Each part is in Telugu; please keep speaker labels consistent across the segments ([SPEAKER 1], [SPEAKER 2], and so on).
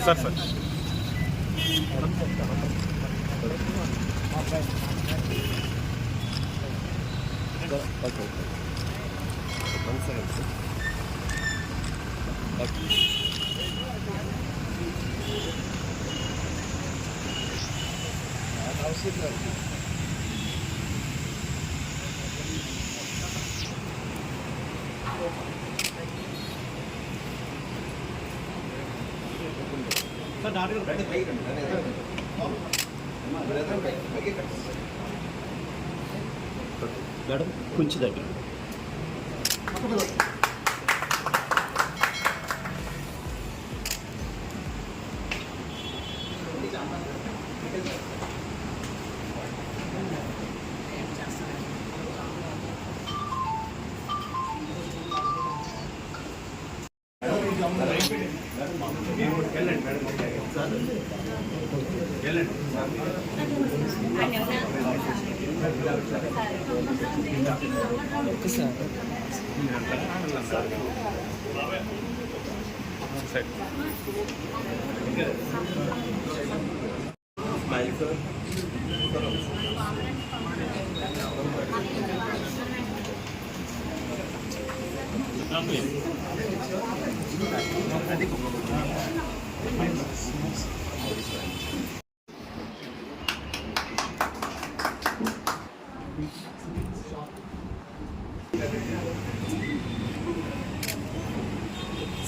[SPEAKER 1] सर सर
[SPEAKER 2] మేడం కొంచెం దగ్గర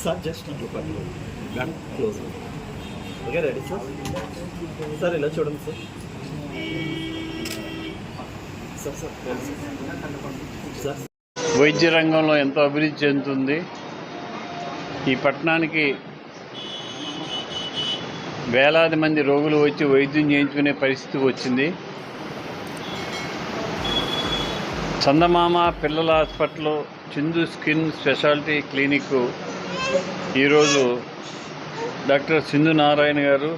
[SPEAKER 2] sir just gun close. Okay ready sir. Sir ఇలా చూడండి సార్. సార్ సార్ సార్
[SPEAKER 3] వైద్య రంగంలో ఎంతో అభివృద్ధి చెందుతుంది. ఈ పట్టణానికి వేలాది మంది రోగులు వచ్చి వైద్యం చేయించుకునే పరిస్థితి వచ్చింది. చందమామ పిల్లల హాస్పిటల్, చిందు స్కిన్ స్పెషాలిటీ క్లినిక్ ఈరోజు డాక్టర్ సింధు నారాయణ గారు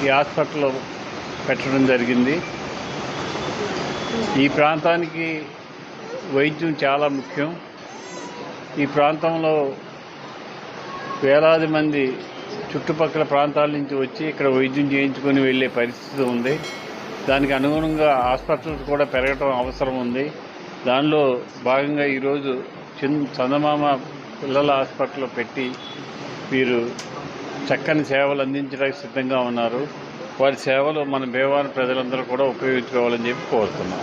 [SPEAKER 3] ఈ హాస్పిటల్లో పెట్టడం జరిగింది. ఈ ప్రాంతానికి వైద్యం చాలా ముఖ్యం. ఈ ప్రాంతంలో వేలాది మంది చుట్టుపక్కల ప్రాంతాల నుంచి వచ్చి ఇక్కడ వైద్యం చేయించుకొని వెళ్ళే పరిస్థితి ఉంది. దానికి అనుగుణంగా హాస్పిటల్స్ కూడా పెరగటం అవసరం ఉంది. దానిలో భాగంగా ఈరోజు చందమామ పిల్లల హాస్పిటల్ పెట్టి వీరు చక్కని సేవలు అందించడానికి సిద్ధంగా ఉన్నారు. వారి సేవలు మన భీమవరం ప్రజలందరూ కూడా ఉపయోగించుకోవాలని చెప్పి కోరుతున్నాం.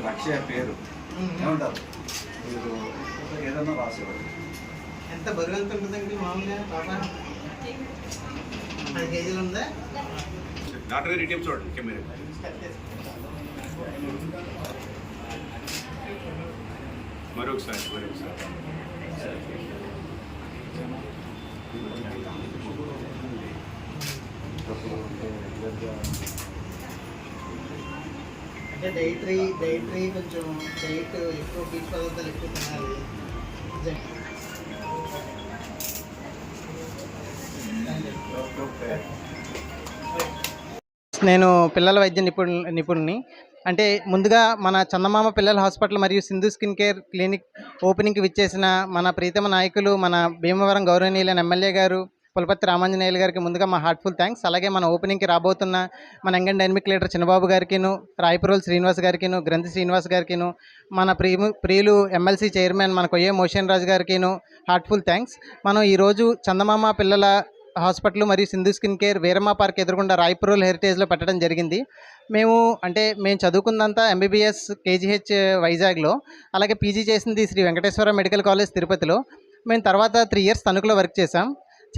[SPEAKER 4] లక్ష్య పేరు ఏమంటారు మీరు ఏదన్నా రాసేవారు?
[SPEAKER 5] ఎంత బరువు ఎంత ఉంటుందండి మామూలుగా పాప? 10 కేజీలు ఉందా?
[SPEAKER 4] డాక్టర్ గారు ఇటీవల చూడండి కెమెరా. మరొకసారి
[SPEAKER 5] అంటే డైటరీ కొంచెం డైట్ ఎక్కువ, పీచు పదార్థాలు ఎక్కువ తినాలి. నేను పిల్లల వైద్య నిపుణుని. అంటే ముందుగా మన చందమామ పిల్లల హాస్పిటల్ మరియు సింధు స్కిన్ కేర్ క్లినిక్ ఓపెనింగ్కి విచ్చేసిన మన ప్రీతమ నాయకులు, మన భీమవరం గౌరవనీయులైన ఎమ్మెల్యే గారు పులపర్తి రామాంజనేయులు గారికి ముందుగా మా హార్ట్ఫుల్ థ్యాంక్స్. అలాగే మన ఓపెనింగ్కి రాబోతున్న మన యంగ్ అండ్ డైనమిక్ లీడర్ చిన్నబాబు గారికిను, రాయపురోలు శ్రీనివాస్ గారికిను, గ్రంథి శ్రీనివాస్ గారికిను, మన ప్రియులు ఎమ్మెల్సీ చైర్మన్ మన కొయ్యే మోషన్ రాజు గారికిను హార్ట్ఫుల్ థ్యాంక్స్. మనం ఈరోజు చందమామ పిల్లల హాస్పిటల్ మరియు Sindhu skin care Veeramma park ఎదురుగుండా రాయపురోలు హెరిటేజ్లో పెట్టడం జరిగింది. మేము చదువుకుందంతా ఎంబీబీఎస్ కేజీహెచ్ వైజాగ్లో, అలాగే పీజీ చేసింది శ్రీ వెంకటేశ్వర మెడికల్ కాలేజ్ తిరుపతిలో. మేము తర్వాత 3 ఇయర్స్ తణుకులో వర్క్ చేసాం.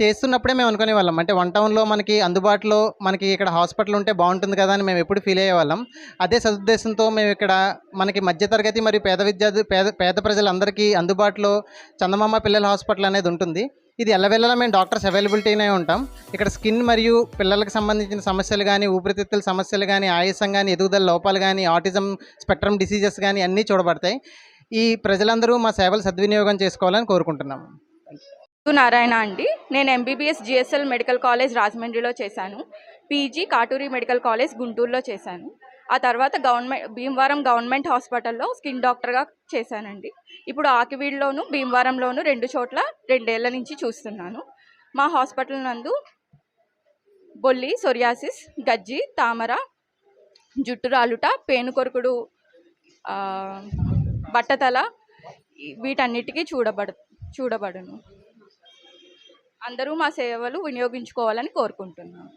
[SPEAKER 5] చేస్తున్నప్పుడే మేము అనుకునే వాళ్ళం, అంటే 1 టౌన్లో మనకి అందుబాటులో మనకి ఇక్కడ హాస్పిటల్ ఉంటే బాగుంటుంది కదా అని మేము ఎప్పుడు ఫీల్ అయ్యేవాళ్ళం. అదే సదుద్దేశంతో మేము ఇక్కడ మనకి మధ్యతరగతి మరియు పేద ప్రజలందరికీ అందుబాటులో చందమామ పిల్లల హాస్పిటల్ అనేది ఉంటుంది. ఇది ఎల్లవెల్లలా మేము డాక్టర్స్ అవైలబిలిటీనే ఉంటాం. ఇక్కడ స్కిన్ మరియు పిల్లలకు సంబంధించిన సమస్యలు కానీ, ఊపిరితిత్తుల సమస్యలు కానీ, ఆయాసం కానీ, ఎదుగుదల లోపాలు కానీ, ఆటిజం స్పెక్ట్రమ్ డిసీజెస్ కానీ అన్నీ చూడబడతాయి. ఈ ప్రజలందరూ మా సేవలు సద్వినియోగం చేసుకోవాలని కోరుకుంటున్నాము.
[SPEAKER 6] నారాయణ అండి. నేను ఎంబీబీఎస్ జిఎస్ఎల్ మెడికల్ కాలేజ్ రాజమండ్రిలో చేశాను. పీజీ కాటూరి మెడికల్ కాలేజ్ గుంటూరులో చేశాను. ఆ తర్వాత భీమవరం గవర్నమెంట్ హాస్పిటల్లో స్కిన్ డాక్టర్గా చేశానండి. ఇప్పుడు ఆకివీడ్లోను భీమవరంలోను 2 చోట్ల 2 ఏళ్ల నుంచి చూస్తున్నాను. మా హాస్పిటల్ నందు బొల్లి, సొరియాసిస్, గజ్జి, తామర, జుట్టు రాలుట, పేనుకొరుకుడు, బట్టతల వీటన్నిటికీ చూడబడును. అందరూ మా సేవలు వినియోగించుకోవాలని కోరుకుంటున్నాను.